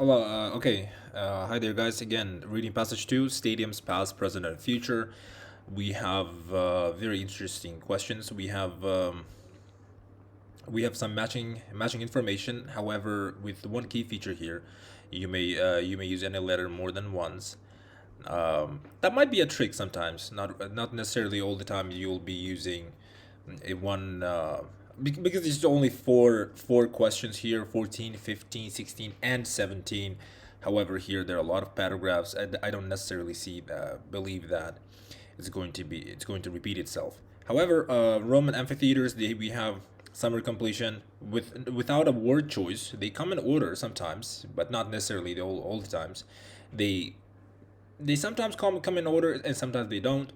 Hello, hi there, guys. Again, reading passage 2, stadiums, past, present, and future. We have very interesting questions. We have some matching information. However, with one key feature here, you may use any letter more than once. That might be a trick sometimes. Not necessarily all the time. You'll be using a one because there's only four questions here: 14, 15, 16, and 17. However, here there are a lot of paragraphs, and I don't necessarily believe that it's going to repeat itself. However, Roman amphitheaters, we have summer completion without a word choice. They come in order sometimes, but not necessarily all the times. They they sometimes come in order and sometimes they don't.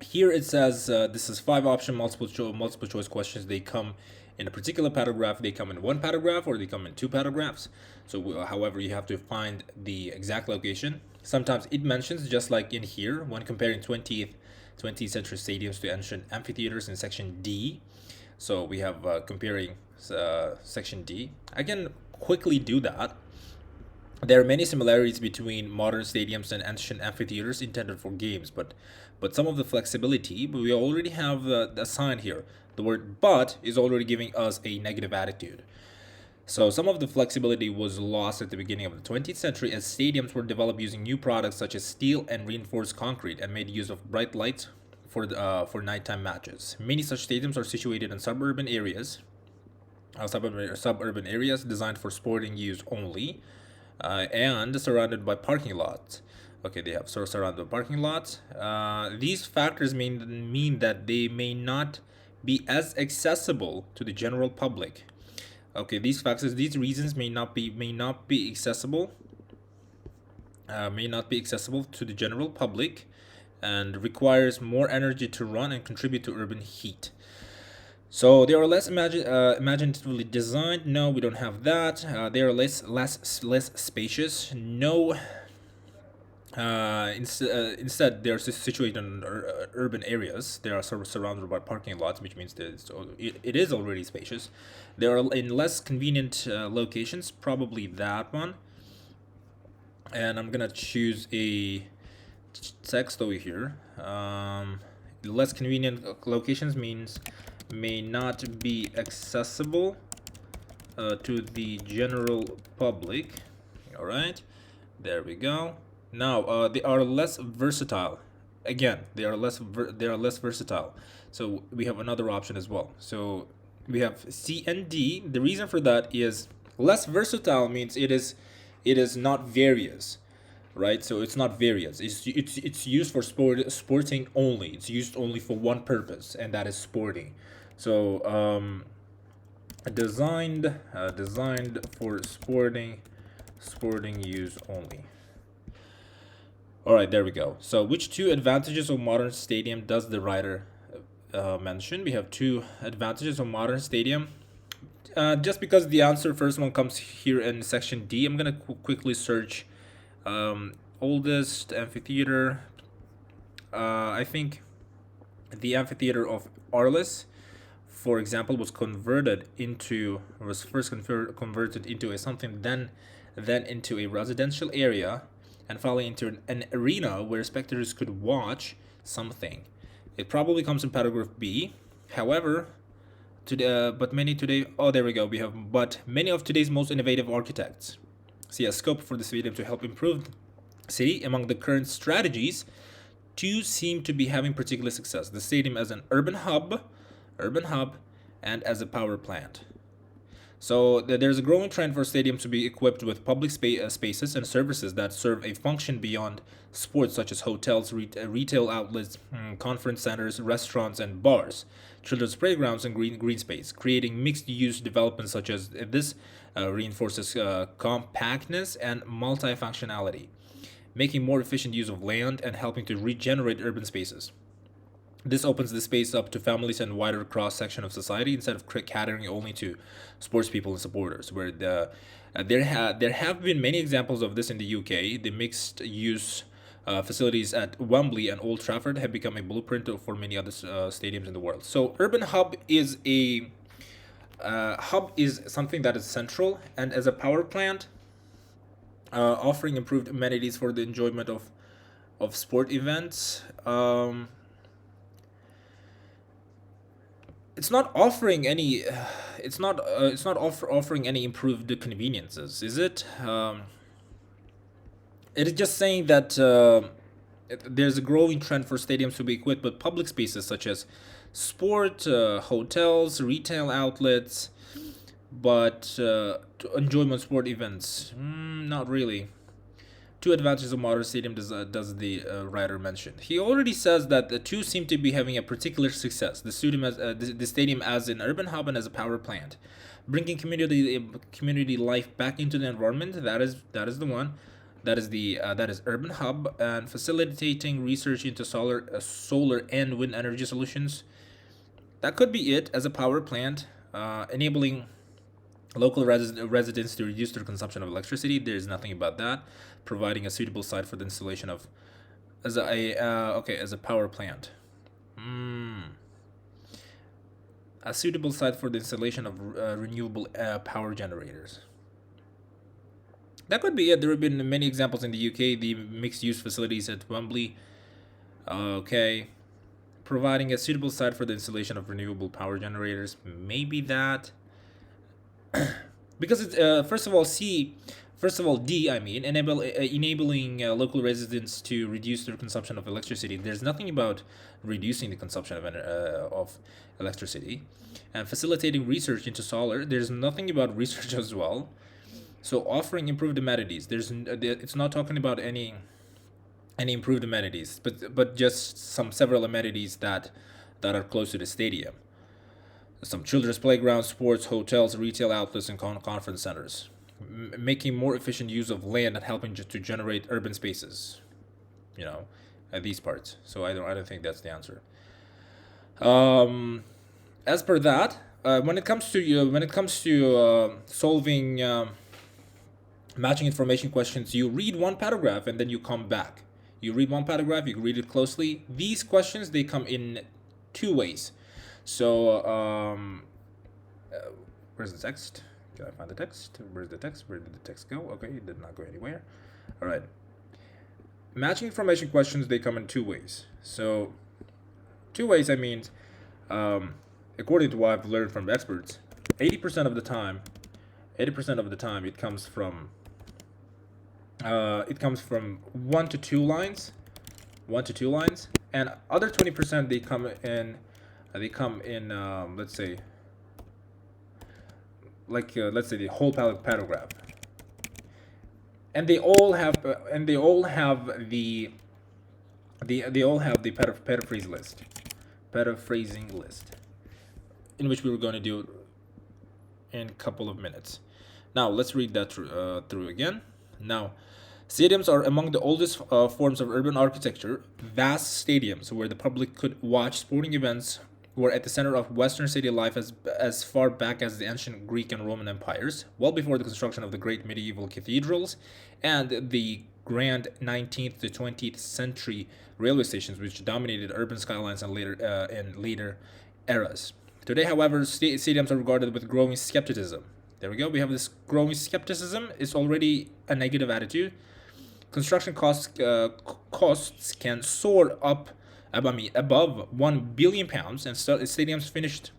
Here it says this is five option multiple choice questions. They come in a particular paragraph. They come in one paragraph or they come in two paragraphs. So, however, you have to find the exact location. Sometimes it mentions, just like in here, when comparing 20th century stadiums to ancient amphitheaters in section D. So we have comparing section D. I can quickly do that. There are many similarities between modern stadiums and ancient amphitheaters intended for games, but some of the flexibility, but we already have the sign here. The word "but" is already giving us a negative attitude. So some of the flexibility was lost at the beginning of the 20th century as stadiums were developed using new products such as steel and reinforced concrete and made use of bright lights for nighttime matches. Many such stadiums are situated in suburban areas designed for sporting use only, and surrounded by parking lots. Okay, they have surrounded by parking lots. These factors mean that they may not be as accessible to the general public. Okay, these reasons may not be accessible to the general public, and requires more energy to run and contribute to urban heat. So they are less imaginatively designed. No, we don't have that. They are less spacious. No. Instead, they are situated in urban areas. They are sort of surrounded by parking lots, which means that it is already spacious. They are in less convenient locations, probably that one. And I'm gonna choose a text over here. Less convenient locations means may not be accessible to the general public. All right, there we go. Now they are less versatile. Again, they are less versatile. So we have another option as well. So we have C and D. The reason for that is less versatile means it is not various, right? So it's not various. It's used for sporting only. It's used only for one purpose, and that is sporting. So designed for sporting use only. All right, there we go. So which two advantages of modern stadium does the writer mention? We have two advantages of modern stadium. Just because the answer first one comes here in section D, I'm gonna quickly search oldest amphitheater. I think the amphitheater of Arles, for example, was first converted into a something, then into a residential area, and finally into an arena where spectators could watch something. It probably comes in paragraph B. However, but many today, oh, there we go. We have, but many of today's most innovative architects see a scope for the stadium to help improve city. Among the current strategies, two seem to be having particular success: the stadium as an urban hub, and as a power plant. So there's a growing trend for stadiums to be equipped with public spaces and services that serve a function beyond sports, such as hotels, retail outlets, conference centers, restaurants, and bars, children's playgrounds, and green space. Creating mixed-use developments such as this reinforces compactness and multifunctionality, making more efficient use of land and helping to regenerate urban spaces. This opens the space up to families and wider cross section of society instead of catering only to sports people and supporters. Where there have been many examples of this in the UK. The mixed use facilities at Wembley and Old Trafford have become a blueprint for many other stadiums in the world. So urban hub is something that is central, and as a power plant, Offering improved amenities for the enjoyment of sport events. It's not offering any. Offering any improved conveniences, is it? It is just saying that there's a growing trend for stadiums to be equipped with public spaces such as sport, hotels, retail outlets, but to enjoyment sport events, not really. Two advantages of modern stadium does the writer mention. He already says that the two seem to be having a particular success. The stadium as an urban hub and as a power plant, bringing community life back into the environment. That is the one. That is urban hub, and facilitating research into solar and wind energy solutions. That could be it as a power plant, enabling local residents to reduce their consumption of electricity. There is nothing about that. Providing a suitable site for the installation of as a power plant. A suitable site for the installation of renewable power generators. That could be it. There have been many examples in the UK. The mixed use facilities at Wembley. Okay. Providing a suitable site for the installation of renewable power generators. Maybe that. Because it's first of all D, I mean, enabling local residents to reduce their consumption of electricity. There's nothing about reducing the consumption of electricity, and facilitating research into solar. There's nothing about research as well. So offering improved amenities. It's not talking about any improved amenities, but just some several amenities that are close to the stadium. Some children's playgrounds, sports, hotels, retail outlets, and conference centers, making more efficient use of land and helping to generate urban spaces. You know, at these parts. So I don't think that's the answer. Um, as per that, when it comes to solving matching information questions, you read one paragraph and then you come back. You read one paragraph, you read it closely. These questions, they come in two ways. So, where's the text? Can I find the text? Where's the text? Where did the text go? Okay, it did not go anywhere. All right. Matching information questions, they come in two ways. So, two ways, I mean, according to what I've learned from experts, 80% of the time, 80% of the time, it comes from 1 to 2 lines, 1 to 2 lines, and other 20% they come in let's say the whole paragraph, and they all have the paraphrasing list, in which we were going to do in a couple of minutes. Now let's read that through again. Now, stadiums are among the oldest forms of urban architecture. Vast stadiums where the public could watch sporting events were at the center of Western city life as far back as the ancient Greek and Roman empires, well before the construction of the great medieval cathedrals and the grand 19th to 20th century railway stations, which dominated urban skylines in later eras. Today, however, stadiums are regarded with growing skepticism. There we go. We have this growing skepticism. It's already a negative attitude. Construction costs can soar up, above £1 billion, and stadiums finished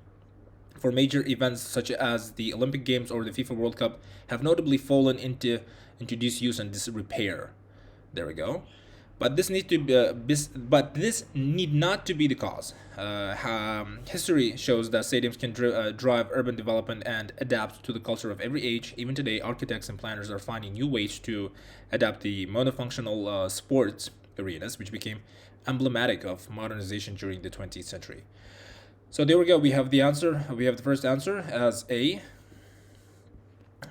for major events such as the Olympic Games or the FIFA World Cup have notably fallen into disuse and disrepair. There we go. But this need not to be the cause. History shows that stadiums can drive urban development and adapt to the culture of every age. Even today, architects and planners are finding new ways to adapt the monofunctional sports arenas, which became emblematic of modernization during the 20th century. So there we go. We have the answer. We have the first answer as A.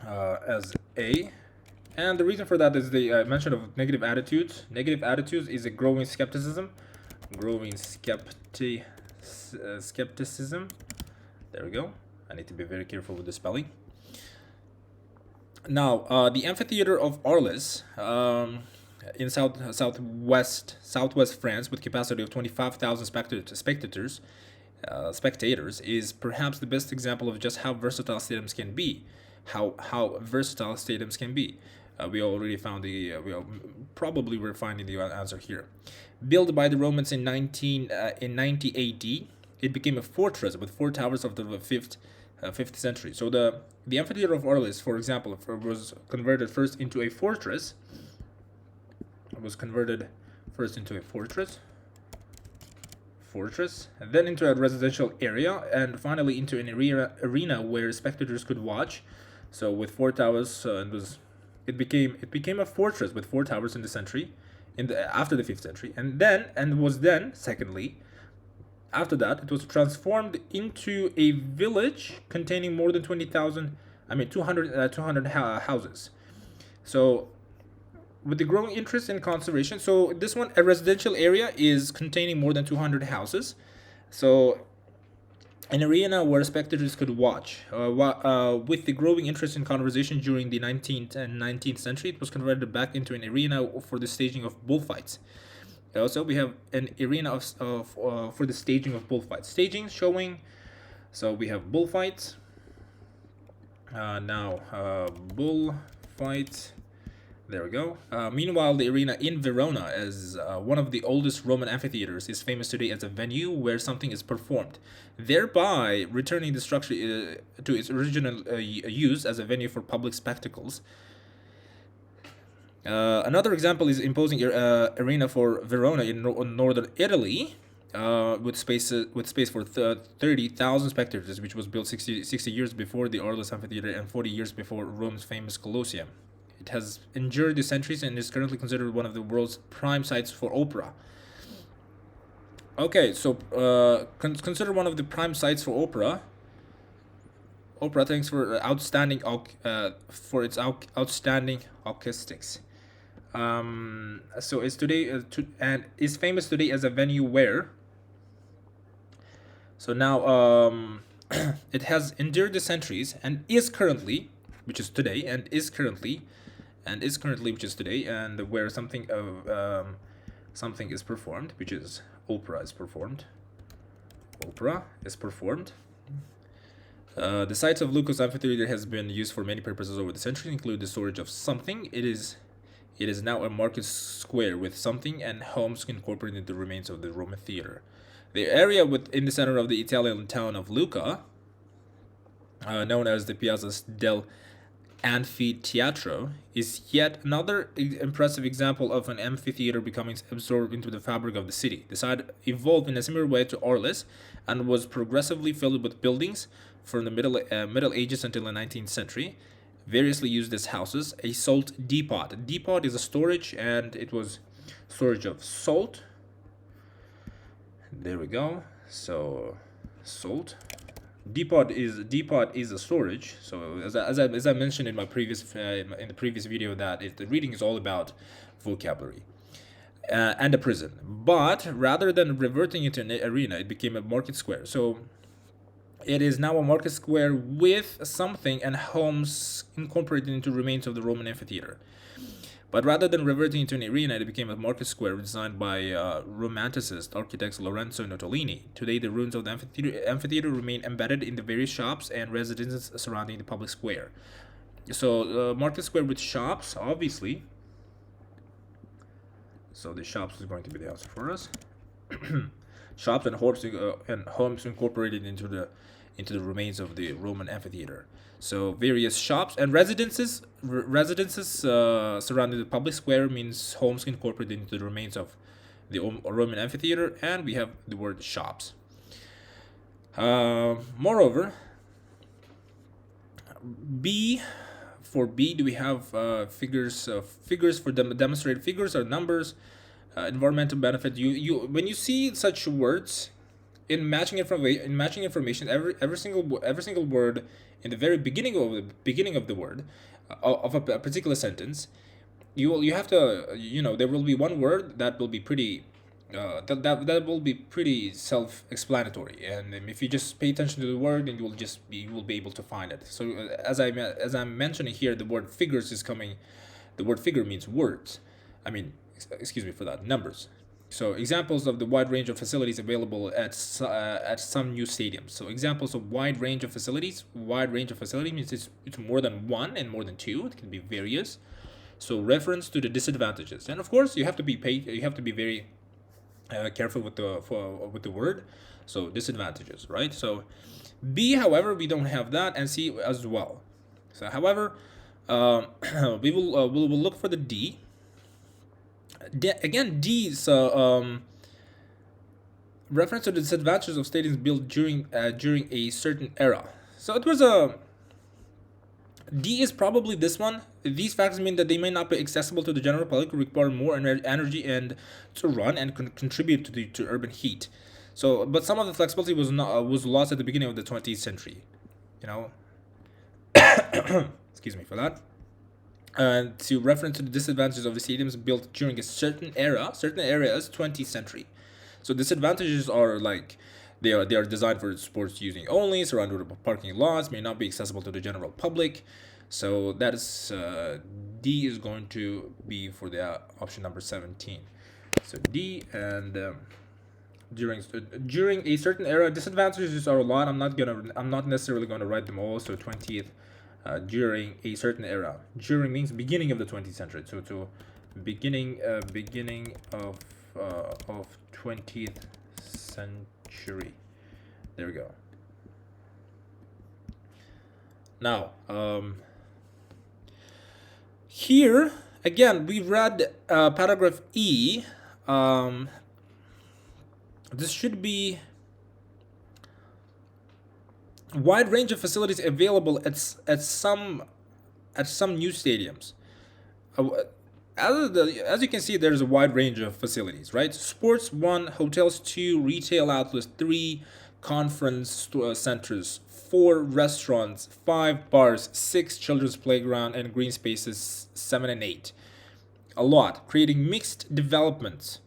As A. And the reason for that is the mention of negative attitudes. Negative attitudes is a growing skepticism. Growing skepticism. There we go. I need to be very careful with the spelling. Now, the amphitheater of Arles, in southwest France, with capacity of 25,000 spectators, is perhaps the best example of just how versatile stadiums can be. How versatile stadiums can be. We already found the probably we're finding the answer here. Built by the Romans in 90 AD, it became a fortress with four towers of the fifth century. So the amphitheater of Arles, for example, was converted first into a fortress. It was converted first into a fortress, and then into a residential area, and finally into an arena where spectators could watch. So with four towers, it became a fortress with four towers in the century, after the 5th century, and was then secondly, after that, it was transformed into a village containing more than 200 houses. So with the growing interest in conservation, so this one, a residential area is containing more than 200 houses. So an arena where spectators could watch. With the growing interest in conservation during the 19th and 19th century, it was converted back into an arena for the staging of bullfights. Also, we have an arena for the staging of bullfights. Staging, showing. So we have bullfights. Bullfights. There we go. Meanwhile, the arena in Verona, as one of the oldest Roman amphitheaters, is famous today as a venue where something is performed, thereby returning the structure to its original use as a venue for public spectacles. Another example is imposing arena for Verona in northern Italy, with space for 30,000 spectators, which was built 60 years before the Arles Amphitheater and 40 years before Rome's famous Colosseum. It has endured the centuries and is currently considered one of the world's prime sites for opera. Okay, so considered one of the prime sites for opera. Opera, thanks for outstanding outstanding acoustics. So it's today and is famous today as a venue where. So now it has endured the centuries and is currently, which is today, which is today, and where something is performed, which is opera is performed. The site of Lucas Amphitheater has been used for many purposes over the centuries, include the storage of something. It is now a market square with something and homes incorporated into the remains of the Roman theater. The area in the center of the Italian town of Lucca, known as the Piazza del Anfiteatro, is yet another impressive example of an amphitheater becoming absorbed into the fabric of the city. The site evolved in a similar way to Arles and was progressively filled with buildings from the Middle Ages until the 19th century, variously used as houses. A salt depot. A depot is a storage, and it was storage of salt. There we go. So salt. Depot is a storage. So as I mentioned in my previous in the previous video, that the reading is all about vocabulary. And a prison. But rather than reverting into an arena, it became a market square. So it is now a market square with something and homes incorporated into remains of the Roman amphitheater. But rather than reverting into an arena, it became a market square designed by Romanticist architects Lorenzo Nottolini. Today, the ruins of the amphitheater remain embedded in the various shops and residences surrounding the public square. So, market square with shops, obviously. So the shops is going to be the answer for us. Shops and homes incorporated into the remains of the Roman amphitheater. So various shops and residences surrounding the public square means homes incorporated into the remains of the Roman amphitheater, and we have the word shops. Moreover, for B, do we have figures? Figures for demonstrated figures are numbers. Environmental benefit. When you see such words in matching information, every single word in the very beginning of the word of a particular sentence, you have to, there will be one word that will be pretty that will be pretty self-explanatory, and if you just pay attention to the word, then you will be able to find it. So as I'm mentioning here, the word figures is coming. The word figure means words. Excuse me for that, numbers. So examples of the wide range of facilities available at some new stadiums. So examples of wide range of facilities. Wide range of facility means it's more than one and more than two. It can be various. So reference to the disadvantages, and of course you have to be you have to be very careful with the word. So disadvantages, right? So B, however, we don't have that, and C as well. So, however, we'll look for the D. Again, D is reference to the disadvantages of stadiums built during a certain era. So it was a D is probably this one. These factors mean that they may not be accessible to the general public, require more energy and to run, and contribute to urban heat. So, but some of the flexibility was lost at the beginning of the 20th century. You know, excuse me for that. And to reference to the disadvantages of the stadiums built during a certain area is 20th century. So disadvantages are like they are designed for sports using only, surrounded by parking lots, may not be accessible to the general public. So that is D is going to be for the option number 17. So D, and during a certain era, disadvantages are a lot. I'm not necessarily gonna write them all. So 20th. During a certain era. During means beginning of the 20th century. So to beginning of 20th century. There we go. Now, here again we read paragraph E. This should be wide range of facilities available at some new stadiums. As you can see, there's a wide range of facilities, right? Sports 1, hotels 2, retail outlets 3, conference centers 4, restaurants 5, bars 6, children's playground and green spaces 7 and 8. A lot, creating mixed developments.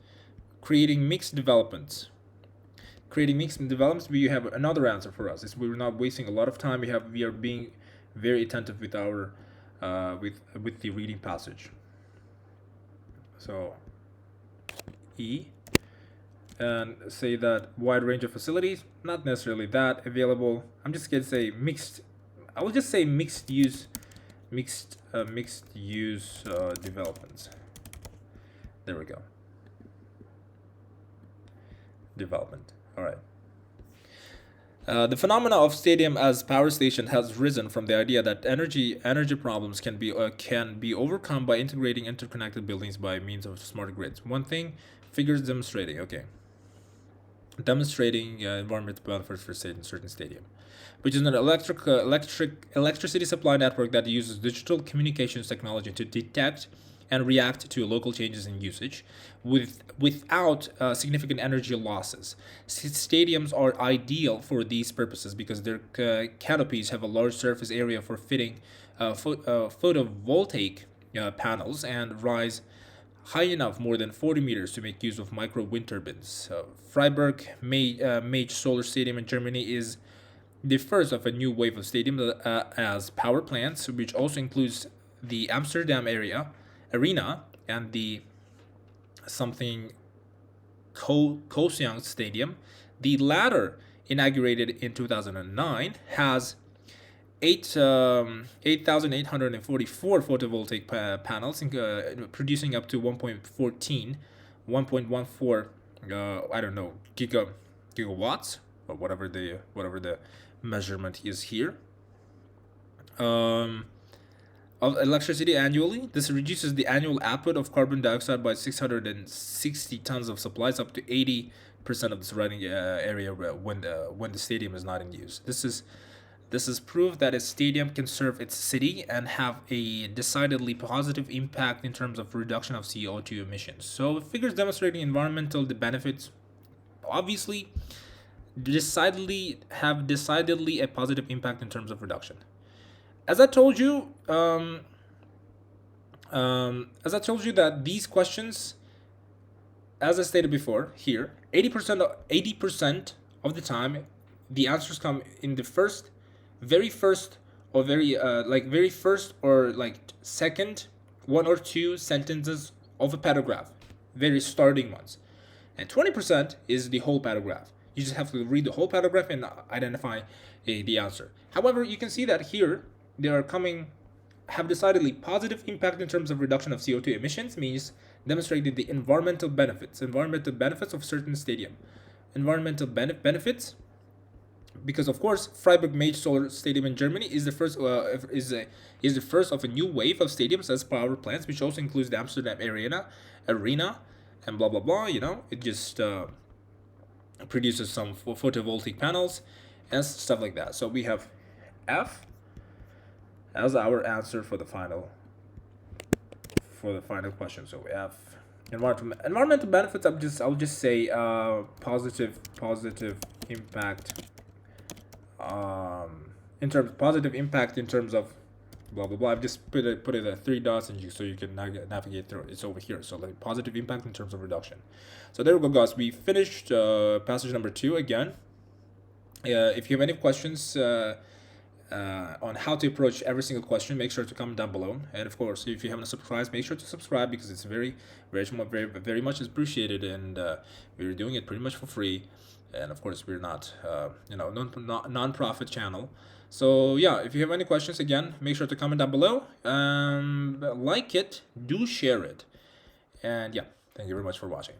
We have another answer for us. Is we're not wasting a lot of time. We are being very attentive with our with the reading passage. So E, and say that wide range of facilities, not necessarily that available. I'm just gonna say mixed. I will just say mixed use developments. There we go. Development. All right. The phenomena of stadium as power station has risen from the idea that energy problems can be overcome by integrating interconnected buildings by means of smart grids. One thing, figures demonstrating. Okay. Demonstrating environmental benefits for certain stadium, which is an electricity supply network that uses digital communications technology to detect and react to local changes in usage without significant energy losses. Stadiums are ideal for these purposes because their canopies have a large surface area for fitting photovoltaic panels and rise high enough, more than 40 meters, to make use of micro wind turbines. Freiburg Mage Solar Stadium in Germany is the first of a new wave of stadiums as power plants, which also includes the Amsterdam arena and the something Koesiang Stadium. The latter, inaugurated in 2009, has 8,844 photovoltaic panels, producing up to 1.14 I don't know, gigawatts, or whatever the measurement is here. Of electricity annually. This reduces the annual output of carbon dioxide by 660 tons of supplies, up to 80% of the surrounding area when the stadium is not in use. This is proof that a stadium can serve its city and have a decidedly positive impact in terms of reduction of CO2 emissions. So figures demonstrating environmental benefits obviously decidedly a positive impact in terms of reduction. As I told you that these questions, as I stated before, here 80% of the time the answers come in the very first or second 1 or 2 sentences of a paragraph, very starting ones, and 20% is the whole paragraph. You just have to read the whole paragraph and identify the answer. However, you can see that here they are coming have decidedly positive impact in terms of reduction of CO2 emissions means demonstrating the environmental benefits of certain stadium. Environmental benefits, because of course Freiburg Mage Solar Stadium in Germany is the first is the first of a new wave of stadiums as power plants, which also includes the Amsterdam arena, and blah blah blah. You know, it just produces some photovoltaic panels and stuff like that. So we have F as our answer for the final question. So we have environmental benefits. I'll just say positive impact in terms positive impact in terms of blah blah blah. I've just put it at 3 dots, and so you can navigate through it. It's over here. So like positive impact in terms of reduction. So there we go, guys. We finished passage number 2 again. If you have any questions on how to approach every single question, make sure to comment down below. And of course, if you haven't subscribed, make sure to subscribe, because it's very much appreciated, and we're doing it pretty much for free. And of course, we're not non-profit channel. So yeah, if you have any questions, again, make sure to comment down below. Like it, do share it, and yeah, thank you very much for watching.